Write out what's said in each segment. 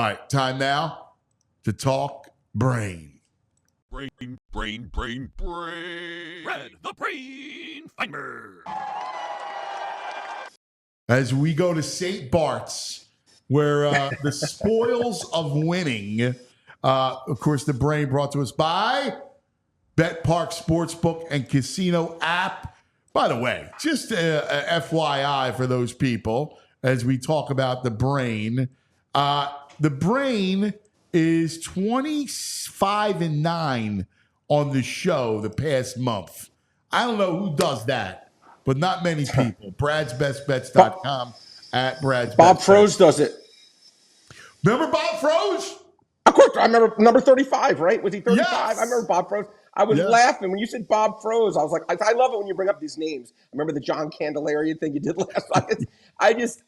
right, time now to talk brain. Brain. Red the Brain Feinberg. As we go to St. Bart's, where the spoils of winning, of course, the brain brought to us by Bet Park Sportsbook and Casino app. By the way, just a FYI for those people, as we talk about the brain, the brain is 25-9 on the show the past month. I don't know who does that, but not many people. Brad'sBestBets.com at Brad's Bob Best Froese Bets. does it. Remember Bob Froese? Of course, I remember number 35, right? Was he 35? Yes. I remember Bob Froese. I was laughing when you said Bob Froese. I was like, I love it when you bring up these names. I remember the John Candelaria thing you did last night. Because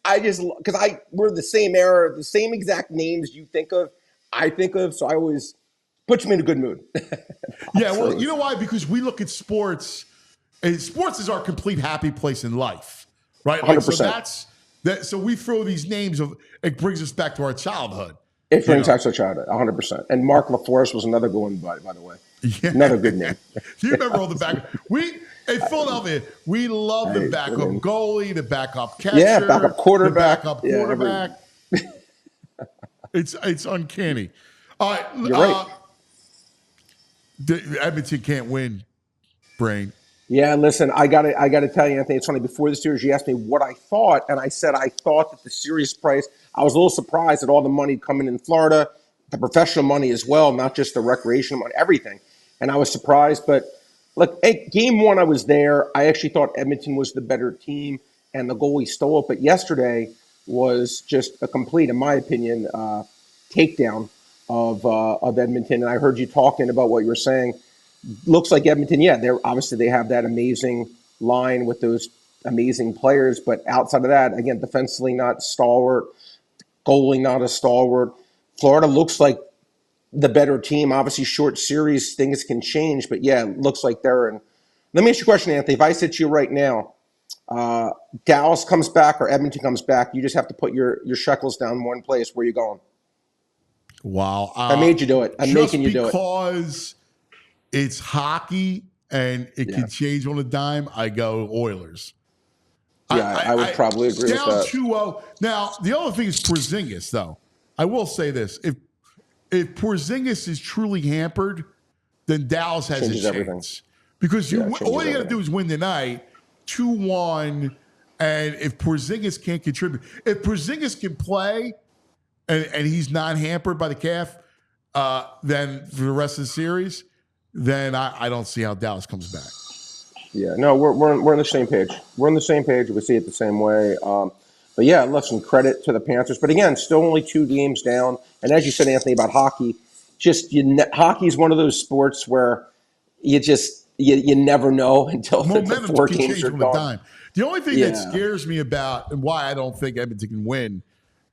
we're the same era, the same exact names you think of, I think of. So I always puts me in a good mood. Yeah, well, you know why? Because we look at sports, and sports is our complete happy place in life, right? Like, 100%. So we throw these names of, it brings us back to our childhood. It brings back to our childhood, 100%. And Mark LaForest was another good one, by the way. Yeah. Another good name. You remember all the back? In Philadelphia, we love the backup goalie, the backup catcher, backup quarterback, the backup quarterback. It's uncanny. All right, you're right. Edmonton can't win, Brain. Yeah, listen, I got to tell you, Anthony, it's funny. Before the series, you asked me what I thought, and I said I thought that the series price, I was a little surprised at all the money coming in Florida, the professional money as well, not just the recreational money, everything. And I was surprised. But look, at game one, I was there. I actually thought Edmonton was the better team, and the goalie stole it. But yesterday was just a complete, in my opinion, takedown of Edmonton. And I heard you talking about what you were saying. Looks like Edmonton, they have that amazing line with those amazing players. But outside of that, again, defensively not stalwart, goalie not a stalwart. Florida looks like the better team. Obviously, short series, things can change. But, yeah, it looks like they're in. Let me ask you a question, Anthony. If I said to you right now, Dallas comes back or Edmonton comes back, you just have to put your shekels down one place. Where are you going? Wow. I made you do it. I'm making you do it. Because it's hockey and it can change on a dime, I go Oilers. Yeah, I would probably agree with that. Down 2-0. Now, the other thing is Porzingis, though. I will say this. If Porzingis is truly hampered, then Dallas has a chance. Everything. Because all you got to do is win tonight, 2-1, and if Porzingis can't contribute. If Porzingis can play and he's not hampered by the calf, then for the rest of the series, then I don't see how Dallas comes back. Yeah, no, we're on the same page. We're on the same page. We see it the same way. But yeah, listen, credit to the Panthers. But again, still only 2 games down. And as you said, Anthony, about hockey, hockey is one of those sports where you never know until the 4 games are gone. The only thing that scares me about and why I don't think Edmonton can win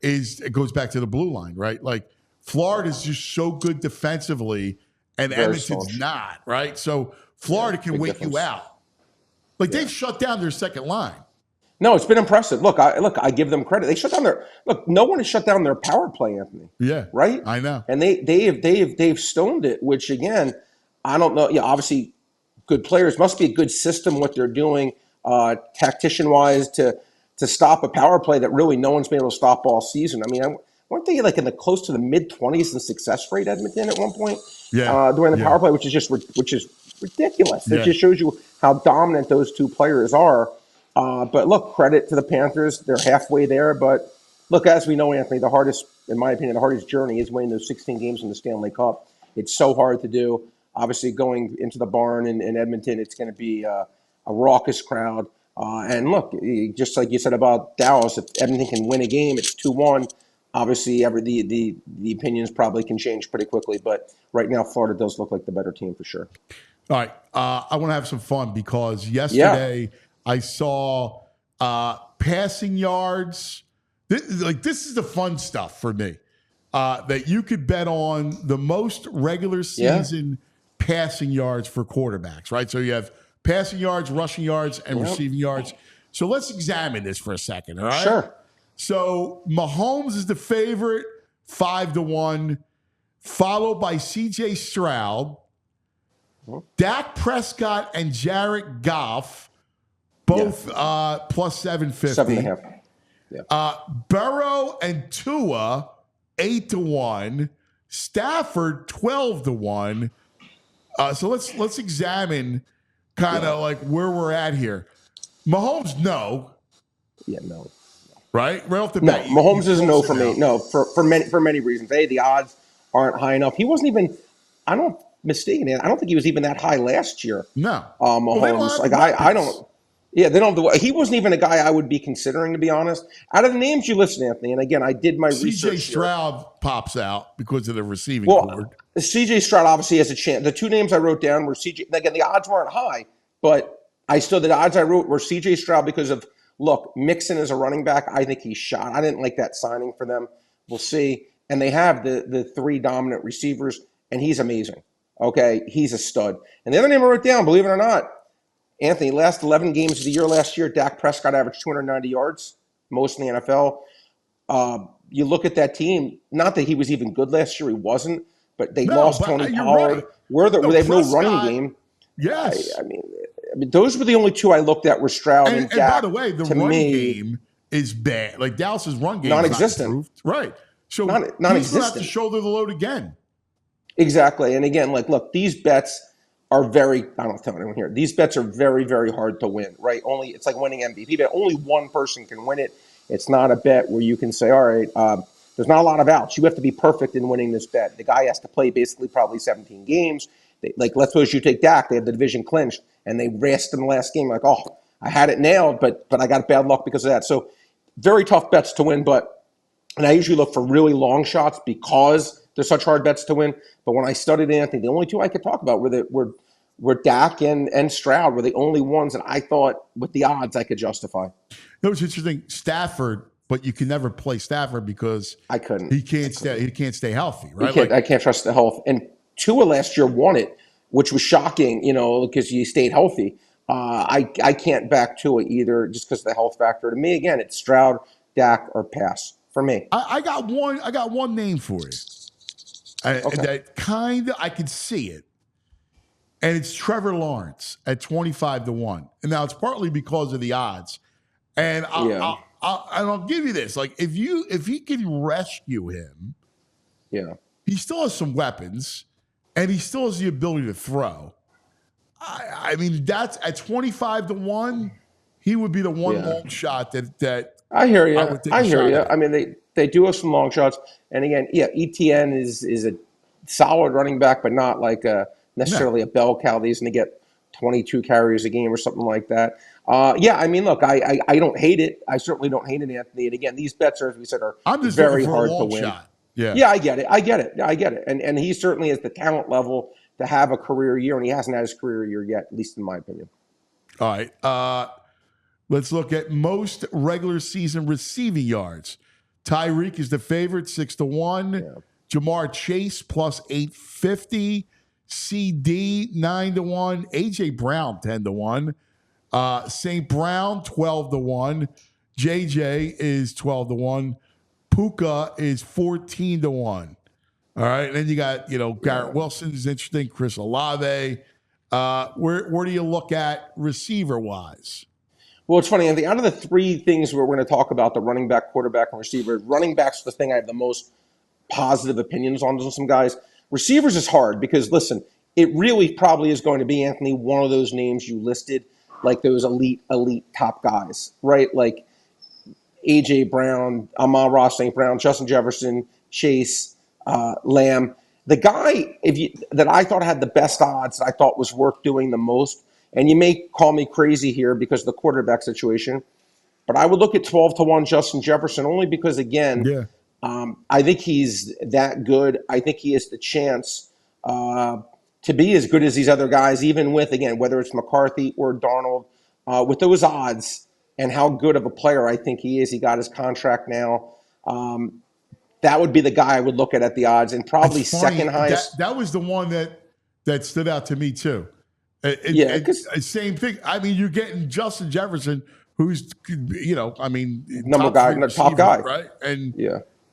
is it goes back to the blue line, right? Like Florida's just so good defensively and Edmonton's not, right? So Florida can wait you out. Like they've shut down their second line. No, it's been impressive. Look, I give them credit. They shut down no one has shut down their power play, Anthony. Yeah. Right? I know. And they've stoned it, which again, I don't know. Yeah, obviously good players. Must be a good system what they're doing tactician wise to stop a power play that really no one's been able to stop all season. I mean, weren't they like in the close to the mid-20s in success rate, Edmonton, at one point? Yeah. During the power play, which is ridiculous. It just shows you how dominant those two players are. But look, credit to the Panthers. They're halfway there. But look, as we know, Anthony, the hardest, in my opinion, the hardest journey is winning those 16 games in the Stanley Cup. It's so hard to do. Obviously, going into the barn in Edmonton, it's going to be a raucous crowd. And look, just like you said about Dallas, if Edmonton can win a game, it's 2-1. Obviously, the opinions probably can change pretty quickly. But right now, Florida does look like the better team for sure. All right. I want to have some fun because yesterday I saw passing yards. This is the fun stuff for me. That you could bet on the most regular season passing yards for quarterbacks, right? So you have passing yards, rushing yards, and receiving yards. So let's examine this for a second, all right? Sure. So Mahomes is the favorite 5-1, followed by C.J. Stroud, Dak Prescott, and Jared Goff, both plus 750. 7.5. Yeah. Burrow and Tua, 8-1. Stafford, 12-1. So let's examine kind of like where we're at here. Mahomes, no. Yeah, no. Right off the No, bat. Mahomes is a no for me. No, for many reasons. A, the odds aren't high enough. He wasn't even. I don't think he was even that high last year. No, Mahomes. I don't. Yeah, they don't. He wasn't even a guy I would be considering, to be honest. Out of the names you listed, Anthony, and again, I did my research. CJ Stroud pops out because of the receiving cord. CJ Stroud obviously has a chance. The two names I wrote down were CJ. Again, the odds weren't high, but the odds I wrote were CJ Stroud because of. Look, Mixon is a running back. I think he's shot. I didn't like that signing for them. We'll see. And they have the three dominant receivers, and he's amazing. Okay, he's a stud. And the other name I wrote down, believe it or not, Anthony, last 11 games of the year last year, Dak Prescott averaged 290 yards, most in the NFL. You look at that team, not that he was even good last year, he wasn't, but they lost Tony Pollard. Right. They have no running game. Yes. I mean, those were the only two I looked at were Stroud and Dak. And by the way, the run game is bad. Like Dallas's run game non-existent. Is not improved. Right. So non-existent. He's going to have to shoulder the load again. Exactly. And again, look, these bets are I don't tell anyone here. These bets are very, very hard to win, right? It's like winning MVP, but only one person can win it. It's not a bet where you can say, all right, there's not a lot of outs. You have to be perfect in winning this bet. The guy has to play basically probably 17 games. Let's suppose you take Dak. They have the division clinched, and they raced in the last game. Like, oh, I had it nailed, but I got bad luck because of that. So very tough bets to win, and I usually look for really long shots because they're such hard bets to win. But when I studied Anthony, the only two I could talk about were Dak and Stroud were the only ones that I thought with the odds I could justify. It's interesting, Stafford, but you can never play Stafford because I couldn't. He can't stay healthy, right? I can't trust the health. And Tua last year won it, which was shocking, because he stayed healthy. I can't back Tua either just because of the health factor. To me, again, it's Stroud, Dak, or pass for me. I got one name for you. That kind of I can see it, and it's Trevor Lawrence at 25-1. And now it's partly because of the odds, and I'll give you this: like if he can rescue him, he still has some weapons. And he still has the ability to throw. I mean, that's at 25-1. He would be the one long shot that I hear you. I hear you. I mean, they do have some long shots. And again, ETN is a solid running back, but not like necessarily a bell cow. He's going to get 22 carries a game or something like that. I mean, look, I don't hate it. I certainly don't hate it, Anthony. And again, these bets are, as we said, are very hard to win. Shot. Yeah, I get it. And he certainly has the talent level to have a career year, and he hasn't had his career year yet, at least in my opinion. All right. Let's look at most regular season receiving yards. Tyreek is the favorite, 6-1. Yeah. Jamar Chase plus 850. CD 9-1. AJ Brown 10-1. St. Brown 12-1. JJ is 12-1. Puka is 14-1. All right. And then you got, Garrett Wilson is interesting. Chris Olave. Where do you look at receiver wise? Well, it's funny. Out of the three things we're going to talk about, the running back, quarterback, and receiver, running back's the thing I have the most positive opinions on some guys. Receivers is hard because, listen, it really probably is going to be, Anthony, one of those names you listed, like those elite top guys, right? Like A.J. Brown, Amon-Ra St. Brown, Justin Jefferson, Chase, Lamb. The guy that I thought had the best odds, that I thought was worth doing the most, and you may call me crazy here because of the quarterback situation, but I would look at 12-1 Justin Jefferson only because, again, I think he's that good. I think he has the chance to be as good as these other guys, even with, again, whether it's McCarthy or Darnold, with those odds. And how good of a player I think he is. He got his contract now. That would be the guy I would look at the odds, and probably second highest. That was the one that stood out to me too. Same thing. I mean, you're getting Justin Jefferson, who's number guy, top guy, right? And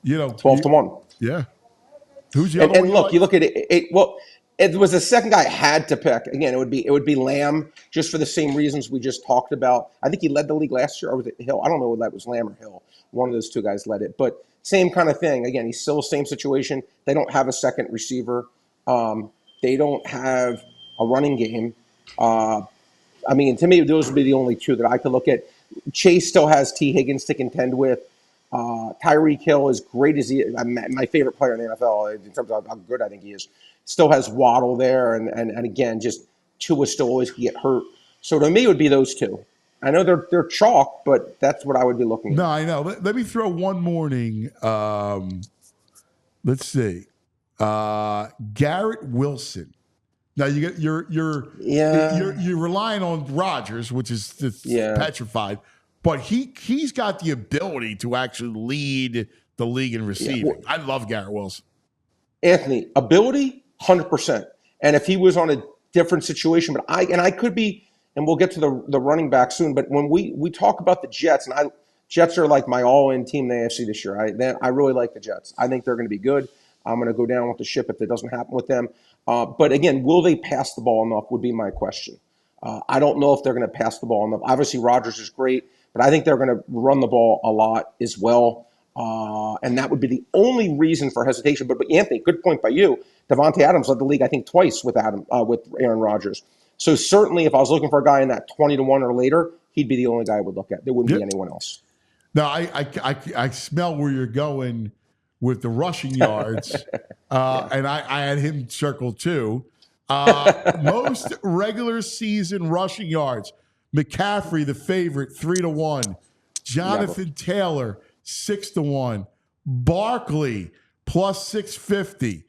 12-1. Yeah. Who's the other And one look, like? you look at it. Well, it was the second guy I had to pick. Again, it would be Lamb, just for the same reasons we just talked about. I think he led the league last year, or was it Hill? I don't know whether that was Lamb or Hill. One of those two guys led it, but same kind of thing. Again, he's still the same situation. They don't have a second receiver. They don't have a running game. I mean, to me, those would be the only two that I could look at. Chase still has T. Higgins to contend with. Tyreek Hill, as great as he is, my favorite player in the NFL in terms of how good I think he is, still has Waddle there. And again, just Tua still always get hurt. So to me, it would be those two. I know they're chalk, but that's what I would be looking at. No, I know. Let me throw one morning. Let's see. Garrett Wilson. Now you're relying on Rodgers, which is petrified, but he's got the ability to actually lead the league in receiving. Well, I love Garrett Wilson. Anthony, ability, 100%. And if he was on a different situation, but I could be, and we'll get to the running back soon. But when we talk about the Jets, and Jets are like my all-in team in the AFC this year. I really like the Jets. I think they're going to be good. I'm going to go down with the ship if it doesn't happen with them. But again, will they pass the ball enough would be my question. I don't know if they're going to pass the ball enough. Obviously, Rodgers is great, but I think they're going to run the ball a lot as well. And that would be the only reason for hesitation. But Anthony, good point by you. Devontae Adams led the league, I think, twice with Aaron Rodgers. So certainly, if I was looking for a guy in that 20-1 or later, he'd be the only guy I would look at. There wouldn't be anyone else. Now, I smell where you're going with the rushing yards, and I had him circled too. Most regular season rushing yards. McCaffrey, the favorite, 3-1. Jonathan Taylor, 6-1. Barkley, plus 650.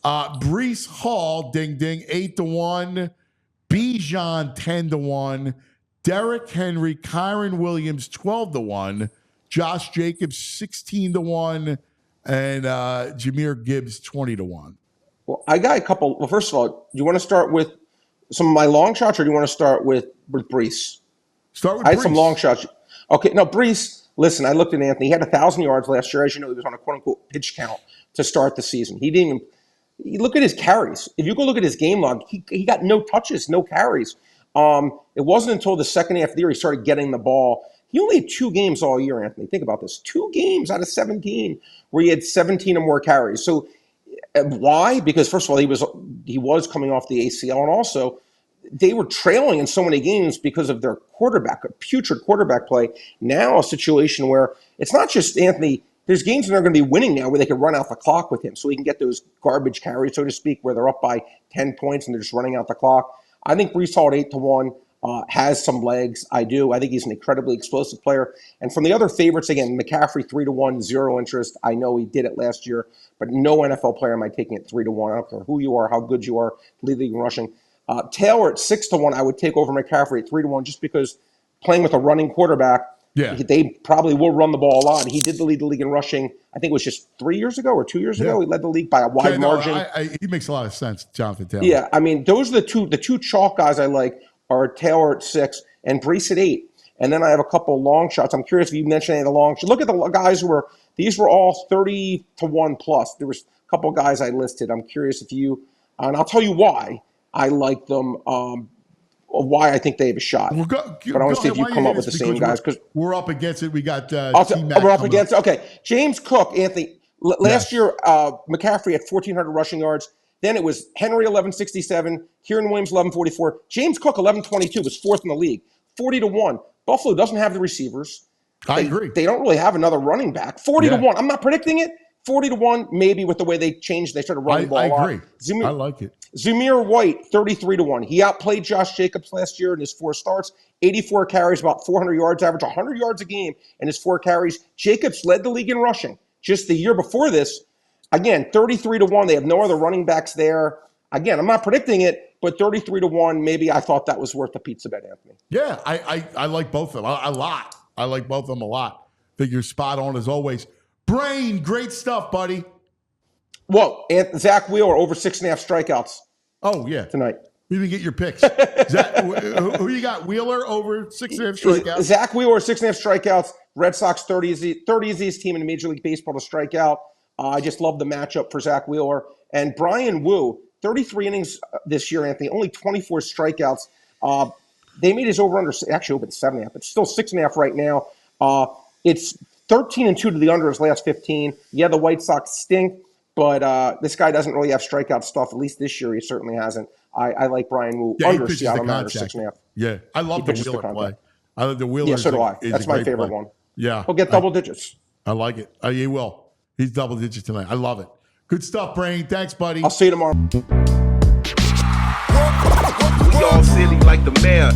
Breece Hall, ding ding, 8-1. Bijan, 10-1. Derrick Henry, Kyron Williams, 12-1. Josh Jacobs, 16-1. And Jahmyr Gibbs, 20-1. Well, I got a couple. Well, first of all, do you want to start with some of my long shots, or do you want to start with Breece? Start with I had Breece. some long shots. Okay, no, Breece, listen, I looked at Anthony. He had 1,000 yards last year. As you know, he was on a quote-unquote pitch count to start the season. He didn't even – look at his carries. If you go look at his game log, he got no touches, no carries. It wasn't until the second half of the year he started getting the ball. He only had 2 games all year, Anthony. Think about this. 2 games out of 17 where he had 17 or more carries. So why? Because, first of all, he was coming off the ACL, and also they were trailing in so many games because of their quarterback, a putrid quarterback play. Now a situation where it's not just Anthony. There's games when they're going to be winning now where they can run out the clock with him, so he can get those garbage carries, so to speak, where they're up by 10 points and they're just running out the clock. I think Breece Hall at 8-1 has some legs. I do. I think he's an incredibly explosive player. And from the other favorites, again, McCaffrey 3-1, zero interest. I know he did it last year, but no NFL player am I taking it 3-1. I don't care who you are, how good you are, lead league in rushing. Taylor at 6-1, I would take over McCaffrey at 3-1 just because playing with a running quarterback, they probably will run the ball a lot. He did lead the league in rushing. I think it was just 3 years ago or 2 years ago. He led the league by a wide margin. He makes a lot of sense, Jonathan Taylor. Yeah, I mean, those are the two chalk guys I like are Taylor at 6 and Breece at 8. And then I have a couple of long shots. I'm curious if you mentioned any of the long shots. Look at the guys these were all 30-1 plus. There was a couple of guys I listed. I'm curious if you, and I'll tell you why I like them, why I think they have a shot. Well, but I want to see if you come up with the same guys. Because we're up against it. We got we're up against it. Okay. James Cook, Anthony. Last year, McCaffrey had 1,400 rushing yards. Then it was Henry 1167, Kieran Williams 1144, James Cook 1122 was 4th in the league, 40-1. Buffalo doesn't have the receivers. I agree. They don't really have another running back. 40-1. I'm not predicting it. 40-1, maybe with the way they changed. They started running the ball. I agree. I like it. Zamir White 33-1. He outplayed Josh Jacobs last year in his 4 starts. 84 carries, about 400 yards average, 100 yards a game in his 4 carries. Jacobs led the league in rushing. Just the year before this, again, 33-1. They have no other running backs there. Again, I'm not predicting it, but 33-1, maybe I thought that was worth a pizza bet, Anthony. Yeah, I like both of them a lot. I like both of them a lot. Think you're spot on as always. Brain, great stuff, buddy. Whoa, Zach Wheeler over 6.5 strikeouts. Oh, yeah. Tonight. We even get your picks. Who you got? Wheeler over 6.5 strikeouts? Zach Wheeler, 6.5 strikeouts. Red Sox 30 is the easiest team in Major League Baseball to strike out. I just love the matchup for Zach Wheeler. And Brian Wu, 33 innings this year, Anthony, only 24 strikeouts. They made his over-under, actually opened 7.5, but still 6.5 right now. It's 13-2 to the under his last 15. Yeah, the White Sox stink, but this guy doesn't really have strikeout stuff. At least this year, he certainly hasn't. I like Brian Wu under Seattle Mariners 6.5. Yeah, I love the Wheeler play. I love the Wheeler. Yeah, so do I. That's my favorite one. Yeah, he'll get double digits. I like it. He will. He's double digits tonight. I love it. Good stuff, Brain. Thanks, buddy. I'll see you tomorrow. We all silly like the mayor.